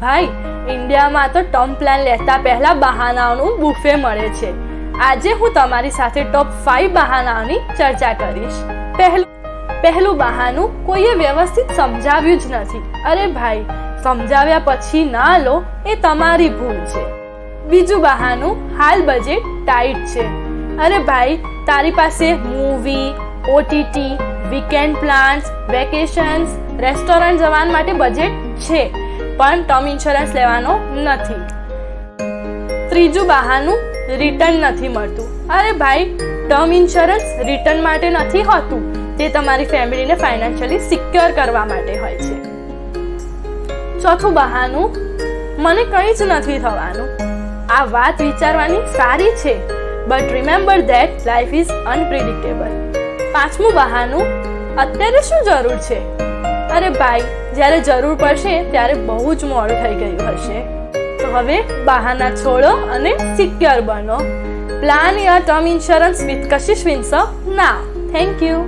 ભાઈ, ઇન્ડિયામાં તો ટર્મ પ્લાન લેતા પહેલા બહાનાઓનું બુફે મળે છે. આજે હું તમારી સાથે ટોપ 5 બહાનાઓની ચર્ચા કરીશ. પહેલું બહાનું કોઈએ વ્યવસ્થિત સમજાવ્યું જ નથી. અરે ભાઈ, સમજાવ્યા પછી ના લો એ તમારી ભૂલ છે. બીજું બહાનું, હાલ બજેટ ટાઈટ છે. અરે ભાઈ, તારી પાસે movie, OTT, weekend plans, vacations, restaurant જવા માટે બજેટ છે, પણ ટર્મ ઇન્સ્યોરન્સ લેવાનો નથી. ત્રીજું બહાનું, રિટર્ન નથી મળતું. અરે ભાઈ, ટર્મ ઇન્સ્યોરન્સ રિટર્ન માટે નથી હોતું, તે તમારી ફેમિલીને ફાઇનાન્શિયલી સિક્યોર કરવા માટે હોય છે. ચોથું બહાનું, મને કંઈ જ નથી થવાનું. આ વાત વિચારવાની સારી છે, but remember that life is unpredictable. પાંચમું બહાનું, અત્યારે શું જરૂર છે? અરે ભાઈ, જ્યારે જરૂર પડશે ત્યારે બહુ જ મોડું થઈ ગયું હશે. તો હવે બહાના છોડો અને સિક્યોર બનો. Plan your term insurance with Kashish Windsor now. Thank you.